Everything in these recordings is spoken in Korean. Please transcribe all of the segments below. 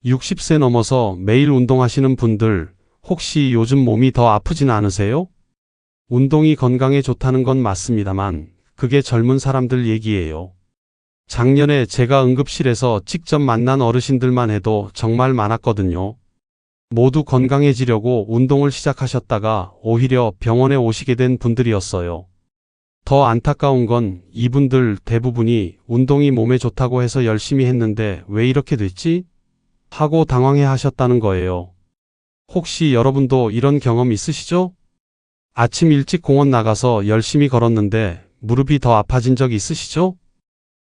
60세 넘어서 매일 운동하시는 분들, 혹시 요즘 몸이 더 아프진 않으세요? 운동이 건강에 좋다는 건 맞습니다만, 그게 젊은 사람들 얘기예요. 작년에 제가 응급실에서 직접 만난 어르신들만 해도 정말 많았거든요. 모두 건강해지려고 운동을 시작하셨다가 오히려 병원에 오시게 된 분들이었어요. 더 안타까운 건 이분들 대부분이 운동이 몸에 좋다고 해서 열심히 했는데 왜 이렇게 됐지? 하고 당황해 하셨다는 거예요. 혹시 여러분도 이런 경험 있으시죠? 아침 일찍 공원 나가서 열심히 걸었는데 무릎이 더 아파진 적 있으시죠?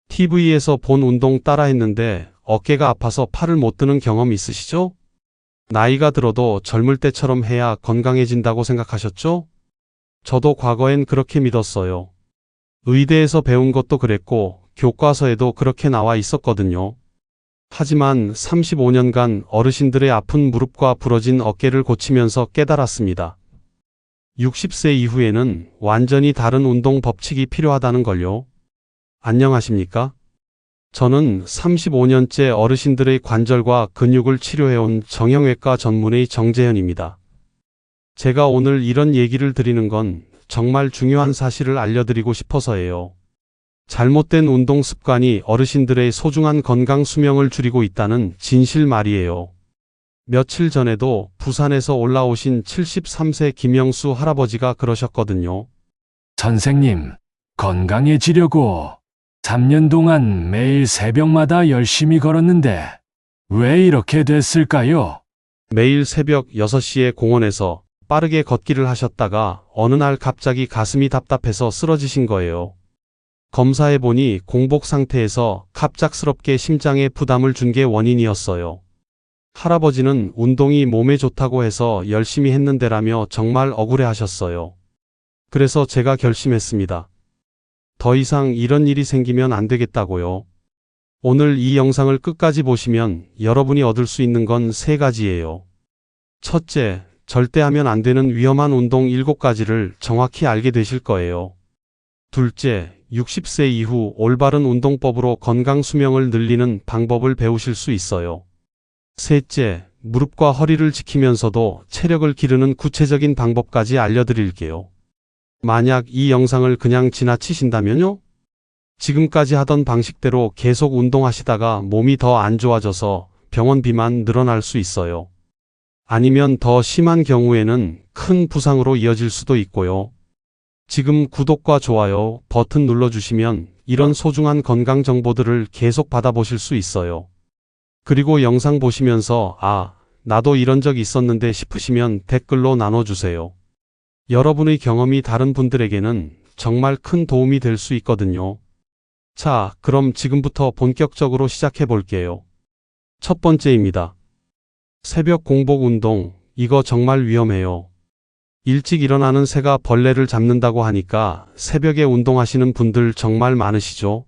TV에서 본 운동 따라 했는데 어깨가 아파서 팔을 못 드는 경험 있으시죠? 나이가 들어도 젊을 때처럼 해야 건강해진다고 생각하셨죠? 저도 과거엔 그렇게 믿었어요. 의대에서 배운 것도 그랬고 교과서에도 그렇게 나와 있었거든요. 하지만 35년간 어르신들의 아픈 무릎과 부러진 어깨를 고치면서 깨달았습니다. 60세 이후에는 완전히 다른 운동 법칙이 필요하다는 걸요. 안녕하십니까? 저는 35년째 어르신들의 관절과 근육을 치료해온 정형외과 전문의 정재현입니다. 제가 오늘 이런 얘기를 드리는 건 정말 중요한 사실을 알려드리고 싶어서예요. 잘못된 운동 습관이 어르신들의 소중한 건강 수명을 줄이고 있다는 진실 말이에요. 며칠 전에도 부산에서 올라오신 73세 김영수 할아버지가 그러셨거든요. 선생님, 건강해지려고 3년 동안 매일 새벽마다 열심히 걸었는데 왜 이렇게 됐을까요? 매일 새벽 6시에 공원에서 빠르게 걷기를 하셨다가 어느 날 갑자기 가슴이 답답해서 쓰러지신 거예요. 검사해보니 공복 상태에서 갑작스럽게 심장에 부담을 준 게 원인이었어요. 할아버지는 운동이 몸에 좋다고 해서 열심히 했는데라며 정말 억울해 하셨어요. 그래서 제가 결심했습니다. 더 이상 이런 일이 생기면 안 되겠다고요. 오늘 이 영상을 끝까지 보시면 여러분이 얻을 수 있는 건 3가지예요. 첫째, 절대 하면 안 되는 위험한 운동 7가지를 정확히 알게 되실 거예요. 둘째, 60세 이후 올바른 운동법으로 건강 수명을 늘리는 방법을 배우실 수 있어요. 셋째, 무릎과 허리를 지키면서도 체력을 기르는 구체적인 방법까지 알려드릴게요. 만약 이 영상을 그냥 지나치신다면요? 지금까지 하던 방식대로 계속 운동하시다가 몸이 더 안 좋아져서 병원비만 늘어날 수 있어요. 아니면 더 심한 경우에는 큰 부상으로 이어질 수도 있고요. 지금 구독과 좋아요 버튼 눌러주시면 이런 소중한 건강 정보들을 계속 받아보실 수 있어요. 그리고 영상 보시면서 나도 이런 적 있었는데 싶으시면 댓글로 나눠주세요. 여러분의 경험이 다른 분들에게는 정말 큰 도움이 될 수 있거든요. 자, 그럼 지금부터 본격적으로 시작해 볼게요. 첫 번째입니다. 새벽 공복 운동, 이거 정말 위험해요. 일찍 일어나는 새가 벌레를 잡는다고 하니까 새벽에 운동하시는 분들 정말 많으시죠?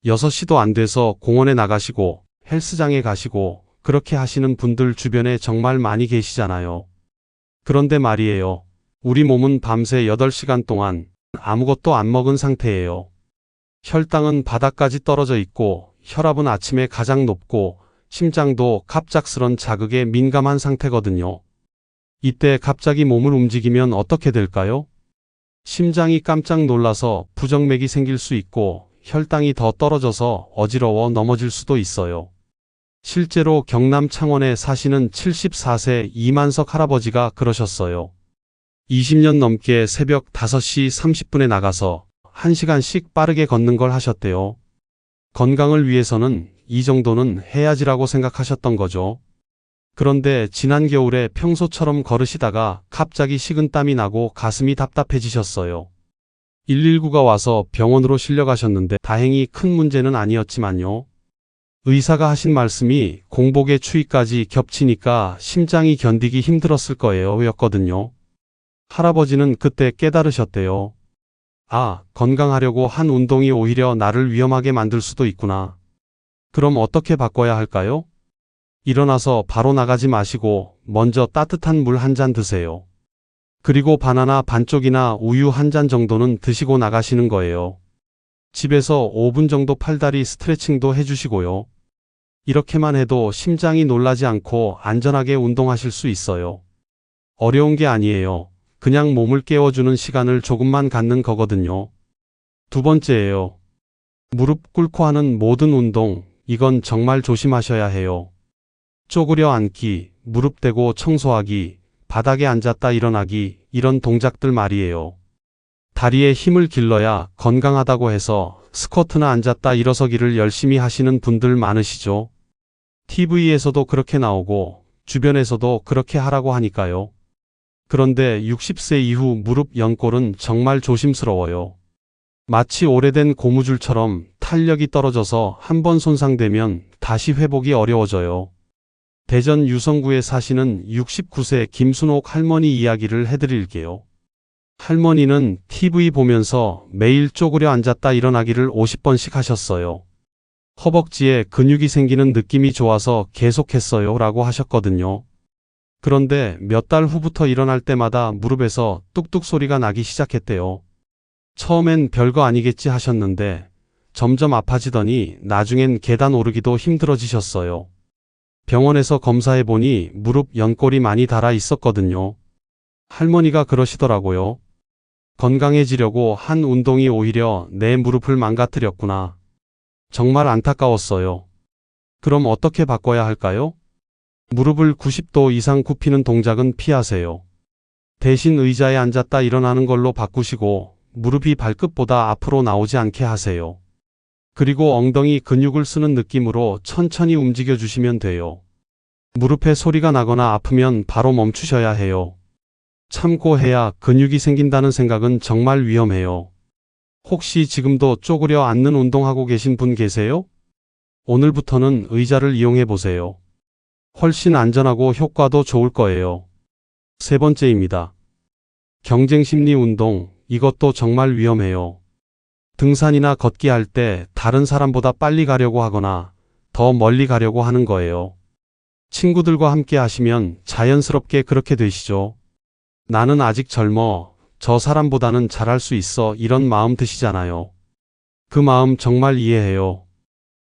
6시도 안 돼서 공원에 나가시고 헬스장에 가시고 그렇게 하시는 분들 주변에 정말 많이 계시잖아요. 그런데 말이에요. 우리 몸은 밤새 8시간 동안 아무것도 안 먹은 상태예요. 혈당은 바닥까지 떨어져 있고 혈압은 아침에 가장 높고 심장도 갑작스런 자극에 민감한 상태거든요. 이때 갑자기 몸을 움직이면 어떻게 될까요? 심장이 깜짝 놀라서 부정맥이 생길 수 있고 혈당이 더 떨어져서 어지러워 넘어질 수도 있어요. 실제로 경남 창원에 사시는 74세 이만석 할아버지가 그러셨어요. 20년 넘게 새벽 5시 30분에 나가서 1시간씩 빠르게 걷는 걸 하셨대요. 건강을 위해서는 이 정도는 해야지라고 생각하셨던 거죠. 그런데 지난 겨울에 평소처럼 걸으시다가 갑자기 식은땀이 나고 가슴이 답답해지셨어요. 119가 와서 병원으로 실려가셨는데 다행히 큰 문제는 아니었지만요. 의사가 하신 말씀이 공복의 추위까지 겹치니까 심장이 견디기 힘들었을 거예요 였거든요. 할아버지는 그때 깨달으셨대요. 건강하려고 한 운동이 오히려 나를 위험하게 만들 수도 있구나. 그럼 어떻게 바꿔야 할까요? 일어나서 바로 나가지 마시고 먼저 따뜻한 물 한 잔 드세요. 그리고 바나나 반쪽이나 우유 한 잔 정도는 드시고 나가시는 거예요. 집에서 5분 정도 팔다리 스트레칭도 해주시고요. 이렇게만 해도 심장이 놀라지 않고 안전하게 운동하실 수 있어요. 어려운 게 아니에요. 그냥 몸을 깨워주는 시간을 조금만 갖는 거거든요. 두 번째예요. 무릎 꿇고 하는 모든 운동, 이건 정말 조심하셔야 해요. 쪼그려 앉기, 무릎 대고 청소하기, 바닥에 앉았다 일어나기, 이런 동작들 말이에요. 다리에 힘을 길러야 건강하다고 해서 스쿼트나 앉았다 일어서기를 열심히 하시는 분들 많으시죠? TV에서도 그렇게 나오고 주변에서도 그렇게 하라고 하니까요. 그런데 60세 이후 무릎 연골은 정말 조심스러워요. 마치 오래된 고무줄처럼 탄력이 떨어져서 한번 손상되면 다시 회복이 어려워져요. 대전 유성구에 사시는 69세 김순옥 할머니 이야기를 해드릴게요. 할머니는 TV 보면서 매일 쪼그려 앉았다 일어나기를 50번씩 하셨어요. 허벅지에 근육이 생기는 느낌이 좋아서 계속했어요 라고 하셨거든요. 그런데 몇 달 후부터 일어날 때마다 무릎에서 뚝뚝 소리가 나기 시작했대요. 처음엔 별거 아니겠지 하셨는데 점점 아파지더니 나중엔 계단 오르기도 힘들어지셨어요. 병원에서 검사해보니 무릎 연골이 많이 닳아 있었거든요. 할머니가 그러시더라고요. 건강해지려고 한 운동이 오히려 내 무릎을 망가뜨렸구나. 정말 안타까웠어요. 그럼 어떻게 바꿔야 할까요? 무릎을 90도 이상 굽히는 동작은 피하세요. 대신 의자에 앉았다 일어나는 걸로 바꾸시고 무릎이 발끝보다 앞으로 나오지 않게 하세요. 그리고 엉덩이 근육을 쓰는 느낌으로 천천히 움직여 주시면 돼요. 무릎에 소리가 나거나 아프면 바로 멈추셔야 해요. 참고해야 근육이 생긴다는 생각은 정말 위험해요. 혹시 지금도 쪼그려 앉는 운동하고 계신 분 계세요? 오늘부터는 의자를 이용해 보세요. 훨씬 안전하고 효과도 좋을 거예요. 세 번째입니다. 경쟁심리 운동, 이것도 정말 위험해요. 등산이나 걷기 할 때 다른 사람보다 빨리 가려고 하거나 더 멀리 가려고 하는 거예요. 친구들과 함께 하시면 자연스럽게 그렇게 되시죠. 나는 아직 젊어, 저 사람보다는 잘할 수 있어, 이런 마음 드시잖아요. 그 마음 정말 이해해요.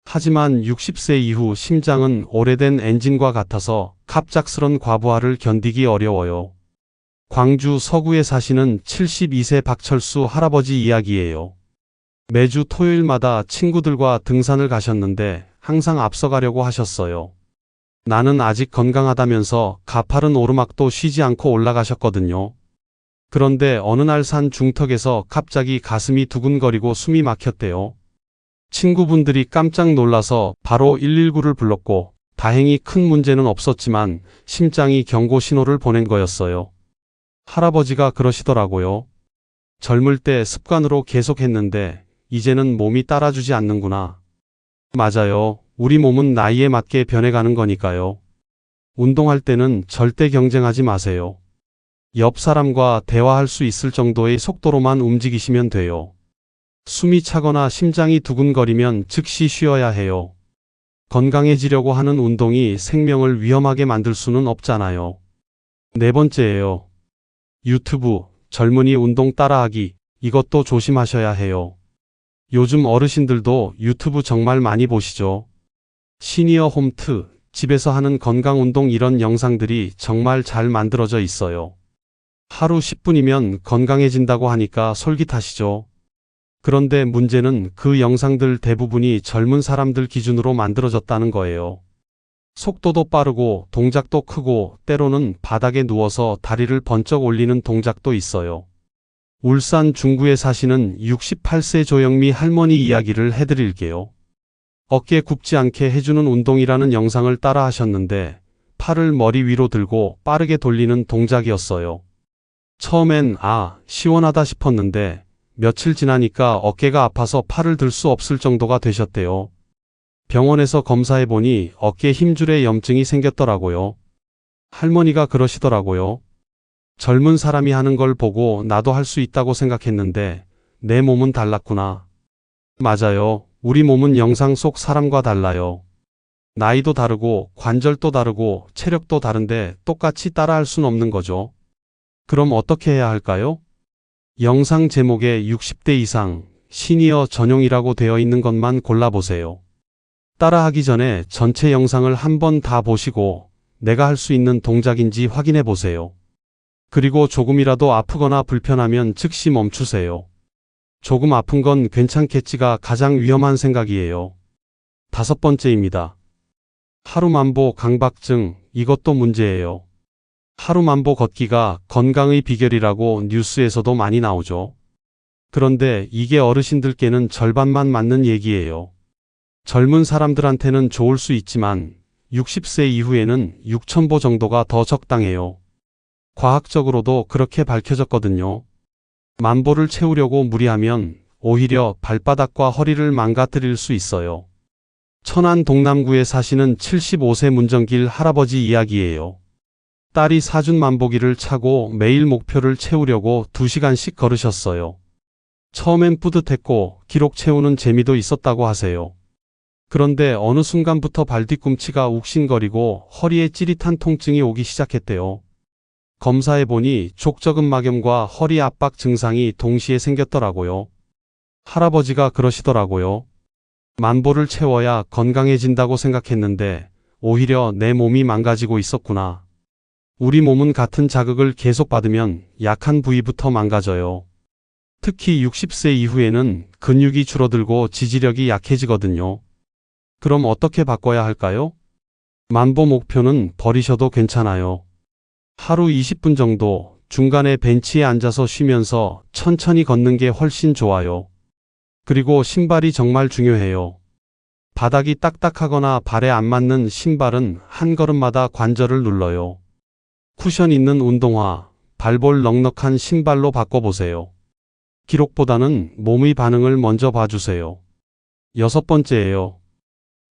하지만 60세 이후 심장은 오래된 엔진과 같아서 갑작스런 과부하를 견디기 어려워요. 광주 서구에 사시는 72세 박철수 할아버지 이야기예요. 매주 토요일마다 친구들과 등산을 가셨는데 항상 앞서가려고 하셨어요. 나는 아직 건강하다면서 가파른 오르막도 쉬지 않고 올라가셨거든요. 그런데 어느 날 산 중턱에서 갑자기 가슴이 두근거리고 숨이 막혔대요. 친구분들이 깜짝 놀라서 바로 119를 불렀고 다행히 큰 문제는 없었지만 심장이 경고 신호를 보낸 거였어요. 할아버지가 그러시더라고요. 젊을 때 습관으로 계속했는데 이제는 몸이 따라주지 않는구나. 맞아요. 우리 몸은 나이에 맞게 변해가는 거니까요. 운동할 때는 절대 경쟁하지 마세요. 옆 사람과 대화할 수 있을 정도의 속도로만 움직이시면 돼요. 숨이 차거나 심장이 두근거리면 즉시 쉬어야 해요. 건강해지려고 하는 운동이 생명을 위험하게 만들 수는 없잖아요. 네 번째예요. 유튜브, 젊은이 운동 따라하기, 이것도 조심하셔야 해요. 요즘 어르신들도 유튜브 정말 많이 보시죠. 시니어 홈트, 집에서 하는 건강 운동 이런 영상들이 정말 잘 만들어져 있어요. 하루 10분이면 건강해진다고 하니까 솔깃하시죠. 그런데 문제는 그 영상들 대부분이 젊은 사람들 기준으로 만들어졌다는 거예요. 속도도 빠르고 동작도 크고 때로는 바닥에 누워서 다리를 번쩍 올리는 동작도 있어요. 울산 중구에 사시는 68세 조영미 할머니 이야기를 해드릴게요. 어깨 굽지 않게 해주는 운동이라는 영상을 따라 하셨는데 팔을 머리 위로 들고 빠르게 돌리는 동작이었어요. 처음엔 시원하다 싶었는데 며칠 지나니까 어깨가 아파서 팔을 들 수 없을 정도가 되셨대요. 병원에서 검사해보니 어깨 힘줄에 염증이 생겼더라고요. 할머니가 그러시더라고요. 젊은 사람이 하는 걸 보고 나도 할 수 있다고 생각했는데 내 몸은 달랐구나. 맞아요. 우리 몸은 영상 속 사람과 달라요. 나이도 다르고 관절도 다르고 체력도 다른데 똑같이 따라할 순 없는 거죠. 그럼 어떻게 해야 할까요? 영상 제목에 60대 이상, 시니어 전용이라고 되어 있는 것만 골라보세요. 따라하기 전에 전체 영상을 한번 다 보시고 내가 할 수 있는 동작인지 확인해 보세요. 그리고 조금이라도 아프거나 불편하면 즉시 멈추세요. 조금 아픈 건 괜찮겠지가 가장 위험한 생각이에요. 5번째입니다. 하루만보 강박증, 이것도 문제예요. 하루만보 걷기가 건강의 비결이라고 뉴스에서도 많이 나오죠. 그런데 이게 어르신들께는 절반만 맞는 얘기예요. 젊은 사람들한테는 좋을 수 있지만 60세 이후에는 6,000보 정도가 더 적당해요. 과학적으로도 그렇게 밝혀졌거든요. 만보를 채우려고 무리하면 오히려 발바닥과 허리를 망가뜨릴 수 있어요. 천안 동남구에 사시는 75세 문정길 할아버지 이야기예요. 딸이 사준 만보기를 차고 매일 목표를 채우려고 2시간씩 걸으셨어요. 처음엔 뿌듯했고 기록 채우는 재미도 있었다고 하세요. 그런데 어느 순간부터 발 뒤꿈치가 욱신거리고 허리에 찌릿한 통증이 오기 시작했대요. 검사해보니 족저근막염과 허리 압박 증상이 동시에 생겼더라고요. 할아버지가 그러시더라고요. 만보를 채워야 건강해진다고 생각했는데 오히려 내 몸이 망가지고 있었구나. 우리 몸은 같은 자극을 계속 받으면 약한 부위부터 망가져요. 특히 60세 이후에는 근육이 줄어들고 지지력이 약해지거든요. 그럼 어떻게 바꿔야 할까요? 만보 목표는 버리셔도 괜찮아요. 하루 20분 정도 중간에 벤치에 앉아서 쉬면서 천천히 걷는 게 훨씬 좋아요. 그리고 신발이 정말 중요해요. 바닥이 딱딱하거나 발에 안 맞는 신발은 한 걸음마다 관절을 눌러요. 쿠션 있는 운동화, 발볼 넉넉한 신발로 바꿔보세요. 기록보다는 몸의 반응을 먼저 봐주세요. 6번째예요.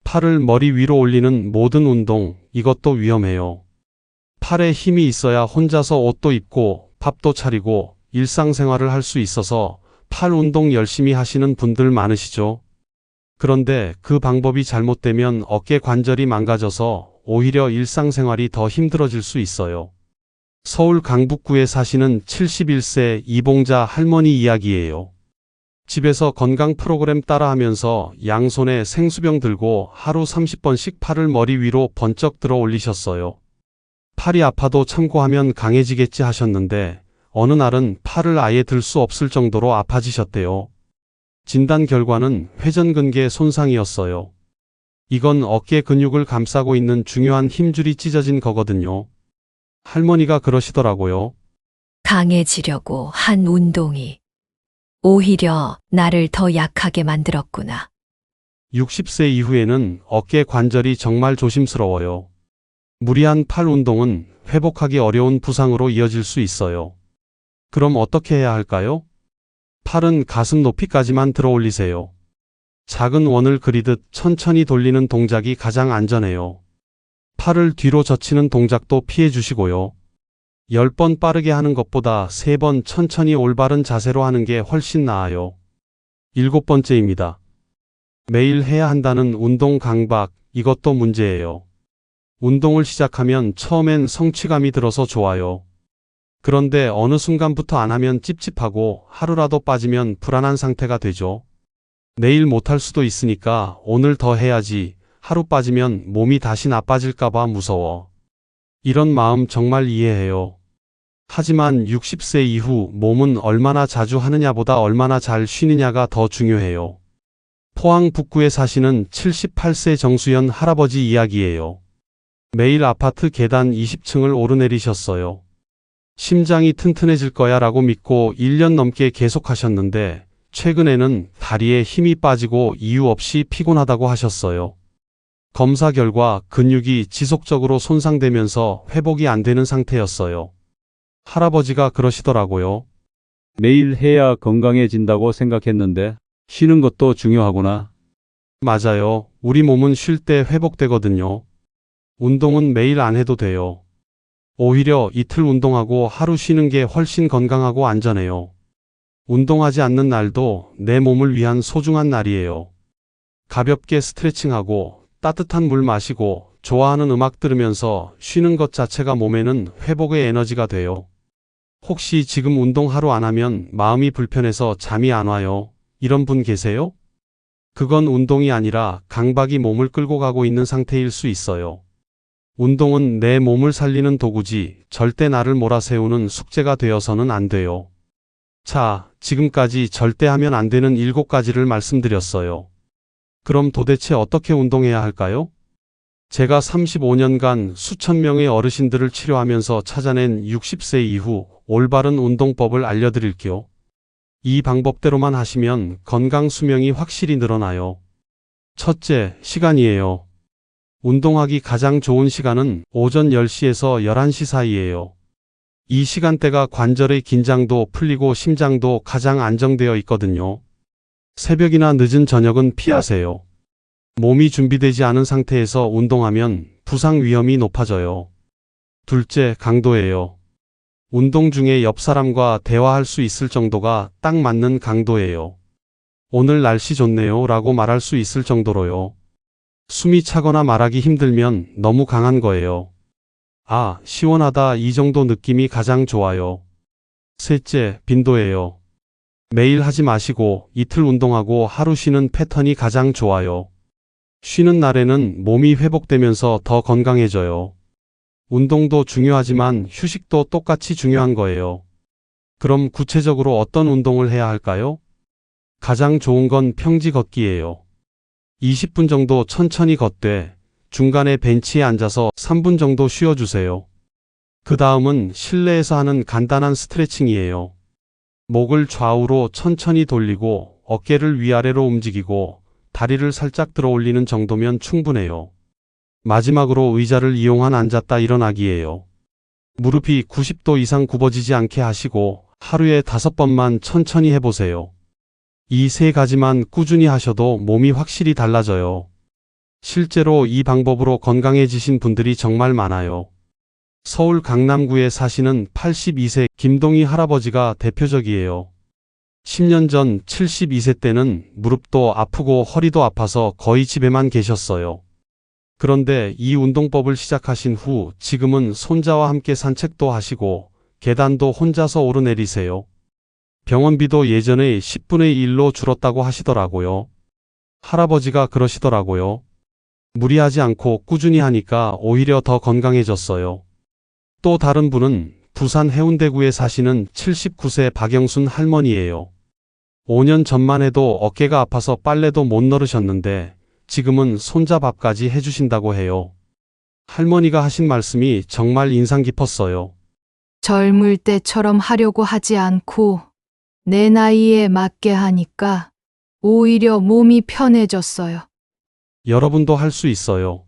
팔을 머리 위로 올리는 모든 운동, 이것도 위험해요. 팔에 힘이 있어야 혼자서 옷도 입고 밥도 차리고 일상생활을 할 수 있어서 팔 운동 열심히 하시는 분들 많으시죠? 그런데 그 방법이 잘못되면 어깨 관절이 망가져서 오히려 일상생활이 더 힘들어질 수 있어요. 서울 강북구에 사시는 71세 이봉자 할머니 이야기예요. 집에서 건강 프로그램 따라하면서 양손에 생수병 들고 하루 30번씩 팔을 머리 위로 번쩍 들어 올리셨어요. 팔이 아파도 참고하면 강해지겠지 하셨는데 어느 날은 팔을 아예 들 수 없을 정도로 아파지셨대요. 진단 결과는 회전근개 손상이었어요. 이건 어깨 근육을 감싸고 있는 중요한 힘줄이 찢어진 거거든요. 할머니가 그러시더라고요. 강해지려고 한 운동이 오히려 나를 더 약하게 만들었구나. 60세 이후에는 어깨 관절이 정말 조심스러워요. 무리한 팔 운동은 회복하기 어려운 부상으로 이어질 수 있어요. 그럼 어떻게 해야 할까요? 팔은 가슴 높이까지만 들어 올리세요. 작은 원을 그리듯 천천히 돌리는 동작이 가장 안전해요. 팔을 뒤로 젖히는 동작도 피해 주시고요. 10번 빠르게 하는 것보다 3번 천천히 올바른 자세로 하는 게 훨씬 나아요. 7번째입니다. 매일 해야 한다는 운동 강박, 이것도 문제예요. 운동을 시작하면 처음엔 성취감이 들어서 좋아요. 그런데 어느 순간부터 안 하면 찝찝하고 하루라도 빠지면 불안한 상태가 되죠. 내일 못할 수도 있으니까 오늘 더 해야지. 하루 빠지면 몸이 다시 나빠질까봐 무서워. 이런 마음 정말 이해해요. 하지만 60세 이후 몸은 얼마나 자주 하느냐보다 얼마나 잘 쉬느냐가 더 중요해요. 포항 북구에 사시는 78세 정수연 할아버지 이야기예요. 매일 아파트 계단 20층을 오르내리셨어요. 심장이 튼튼해질 거야 라고 믿고 1년 넘게 계속하셨는데 최근에는 다리에 힘이 빠지고 이유 없이 피곤하다고 하셨어요. 검사 결과 근육이 지속적으로 손상되면서 회복이 안 되는 상태였어요. 할아버지가 그러시더라고요. 매일 해야 건강해진다고 생각했는데 쉬는 것도 중요하구나. 맞아요. 우리 몸은 쉴 때 회복되거든요. 운동은 매일 안 해도 돼요. 오히려 이틀 운동하고 하루 쉬는 게 훨씬 건강하고 안전해요. 운동하지 않는 날도 내 몸을 위한 소중한 날이에요. 가볍게 스트레칭하고 따뜻한 물 마시고 좋아하는 음악 들으면서 쉬는 것 자체가 몸에는 회복의 에너지가 돼요. 혹시 지금 운동 하루 안 하면 마음이 불편해서 잠이 안 와요? 이런 분 계세요? 그건 운동이 아니라 강박이 몸을 끌고 가고 있는 상태일 수 있어요. 운동은 내 몸을 살리는 도구지 절대 나를 몰아세우는 숙제가 되어서는 안 돼요. 자, 지금까지 절대 하면 안 되는 7가지를 말씀드렸어요. 그럼 도대체 어떻게 운동해야 할까요? 제가 35년간 수천 명의 어르신들을 치료하면서 찾아낸 60세 이후 올바른 운동법을 알려드릴게요. 이 방법대로만 하시면 건강 수명이 확실히 늘어나요. 첫째, 시간이에요. 운동하기 가장 좋은 시간은 오전 10시에서 11시 사이예요. 이 시간대가 관절의 긴장도 풀리고 심장도 가장 안정되어 있거든요. 새벽이나 늦은 저녁은 피하세요. 몸이 준비되지 않은 상태에서 운동하면 부상 위험이 높아져요. 둘째, 강도예요. 운동 중에 옆 사람과 대화할 수 있을 정도가 딱 맞는 강도예요. 오늘 날씨 좋네요 라고 말할 수 있을 정도로요. 숨이 차거나 말하기 힘들면 너무 강한 거예요. 아, 시원하다 이 정도 느낌이 가장 좋아요. 셋째, 빈도예요. 매일 하지 마시고 이틀 운동하고 하루 쉬는 패턴이 가장 좋아요. 쉬는 날에는 몸이 회복되면서 더 건강해져요. 운동도 중요하지만 휴식도 똑같이 중요한 거예요. 그럼 구체적으로 어떤 운동을 해야 할까요? 가장 좋은 건 평지 걷기예요. 20분 정도 천천히 걷되 중간에 벤치에 앉아서 3분 정도 쉬어주세요. 그 다음은 실내에서 하는 간단한 스트레칭이에요. 목을 좌우로 천천히 돌리고 어깨를 위아래로 움직이고 다리를 살짝 들어 올리는 정도면 충분해요. 마지막으로 의자를 이용한 앉았다 일어나기예요. 무릎이 90도 이상 굽어지지 않게 하시고 하루에 5번만 천천히 해보세요. 이 3가지만 꾸준히 하셔도 몸이 확실히 달라져요. 실제로 이 방법으로 건강해지신 분들이 정말 많아요. 서울 강남구에 사시는 82세 김동희 할아버지가 대표적이에요. 10년 전 72세 때는 무릎도 아프고 허리도 아파서 거의 집에만 계셨어요. 그런데 이 운동법을 시작하신 후 지금은 손자와 함께 산책도 하시고 계단도 혼자서 오르내리세요. 병원비도 예전의 10분의 1로 줄었다고 하시더라고요. 할아버지가 그러시더라고요. 무리하지 않고 꾸준히 하니까 오히려 더 건강해졌어요. 또 다른 분은 부산 해운대구에 사시는 79세 박영순 할머니예요. 5년 전만 해도 어깨가 아파서 빨래도 못 널으셨는데 지금은 손자 밥까지 해주신다고 해요. 할머니가 하신 말씀이 정말 인상 깊었어요. 젊을 때처럼 하려고 하지 않고 내 나이에 맞게 하니까 오히려 몸이 편해졌어요. 여러분도 할 수 있어요.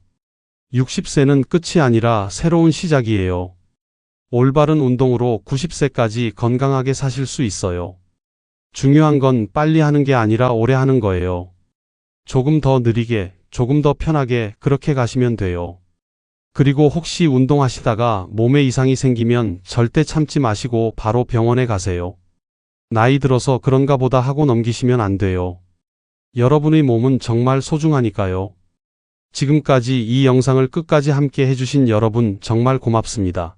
60세는 끝이 아니라 새로운 시작이에요. 올바른 운동으로 90세까지 건강하게 사실 수 있어요. 중요한 건 빨리 하는 게 아니라 오래 하는 거예요. 조금 더 느리게, 조금 더 편하게 그렇게 가시면 돼요. 그리고 혹시 운동하시다가 몸에 이상이 생기면 절대 참지 마시고 바로 병원에 가세요. 나이 들어서 그런가 보다 하고 넘기시면 안 돼요. 여러분의 몸은 정말 소중하니까요. 지금까지 이 영상을 끝까지 함께 해주신 여러분 정말 고맙습니다.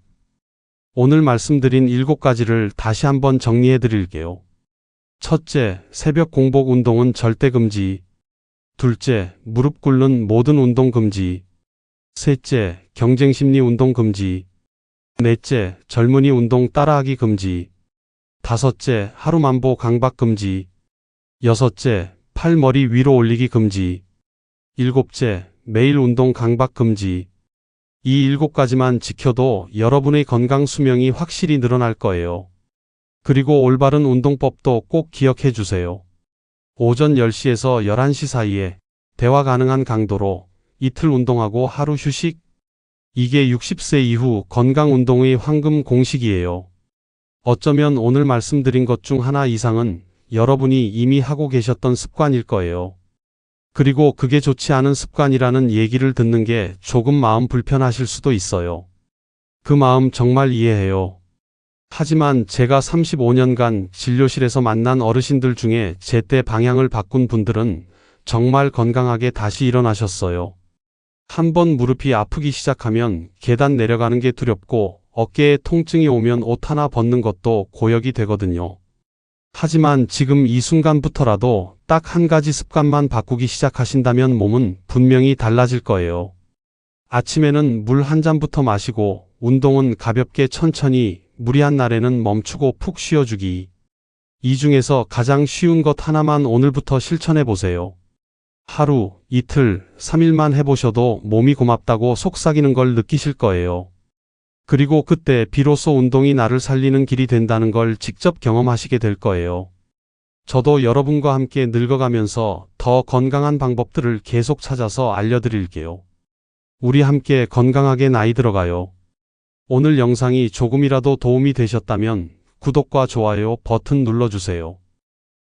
오늘 말씀드린 7가지를 다시 한번 정리해 드릴게요. 첫째, 새벽 공복 운동은 절대 금지. 둘째, 무릎 꿇는 모든 운동 금지. 셋째, 경쟁심리 운동 금지. 넷째, 젊은이 운동 따라하기 금지. 다섯째, 하루 만보 강박 금지. 여섯째, 팔 머리 위로 올리기 금지. 일곱째, 매일 운동 강박 금지. 이 7가지만 지켜도 여러분의 건강 수명이 확실히 늘어날 거예요. 그리고 올바른 운동법도 꼭 기억해 주세요. 오전 10시에서 11시 사이에 대화 가능한 강도로 이틀 운동하고 하루 휴식. 이게 60세 이후 건강 운동의 황금 공식이에요. 어쩌면 오늘 말씀드린 것 중 하나 이상은 여러분이 이미 하고 계셨던 습관일 거예요. 그리고 그게 좋지 않은 습관이라는 얘기를 듣는 게 조금 마음 불편하실 수도 있어요. 그 마음 정말 이해해요. 하지만 제가 35년간 진료실에서 만난 어르신들 중에 제때 방향을 바꾼 분들은 정말 건강하게 다시 일어나셨어요. 한번 무릎이 아프기 시작하면 계단 내려가는 게 두렵고 어깨에 통증이 오면 옷 하나 벗는 것도 고역이 되거든요. 하지만 지금 이 순간부터라도 딱 한 가지 습관만 바꾸기 시작하신다면 몸은 분명히 달라질 거예요. 아침에는 물 한 잔부터 마시고 운동은 가볍게 천천히, 무리한 날에는 멈추고 푹 쉬어주기. 이 중에서 가장 쉬운 것 하나만 오늘부터 실천해 보세요. 하루, 이틀, 3일만 해보셔도 몸이 고맙다고 속삭이는 걸 느끼실 거예요. 그리고 그때 비로소 운동이 나를 살리는 길이 된다는 걸 직접 경험하시게 될 거예요. 저도 여러분과 함께 늙어가면서 더 건강한 방법들을 계속 찾아서 알려드릴게요. 우리 함께 건강하게 나이 들어가요. 오늘 영상이 조금이라도 도움이 되셨다면 구독과 좋아요 버튼 눌러주세요.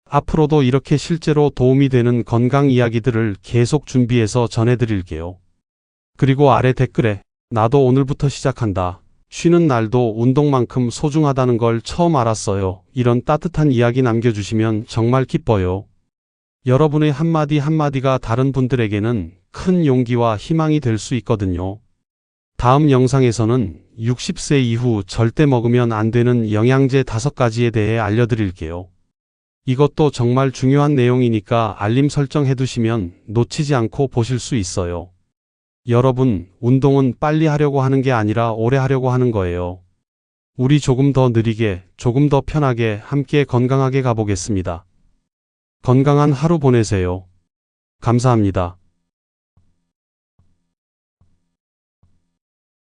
앞으로도 이렇게 실제로 도움이 되는 건강 이야기들을 계속 준비해서 전해드릴게요. 그리고 아래 댓글에 나도 오늘부터 시작한다. 쉬는 날도 운동만큼 소중하다는 걸 처음 알았어요. 이런 따뜻한 이야기 남겨주시면 정말 기뻐요. 여러분의 한마디 한마디가 다른 분들에게는 큰 용기와 희망이 될 수 있거든요. 다음 영상에서는 60세 이후 절대 먹으면 안 되는 영양제 5가지에 대해 알려드릴게요. 이것도 정말 중요한 내용이니까 알림 설정해 두시면 놓치지 않고 보실 수 있어요. 여러분, 운동은 빨리 하려고 하는 게 아니라 오래 하려고 하는 거예요. 우리 조금 더 느리게, 조금 더 편하게 함께 건강하게 가보겠습니다. 건강한 하루 보내세요. 감사합니다.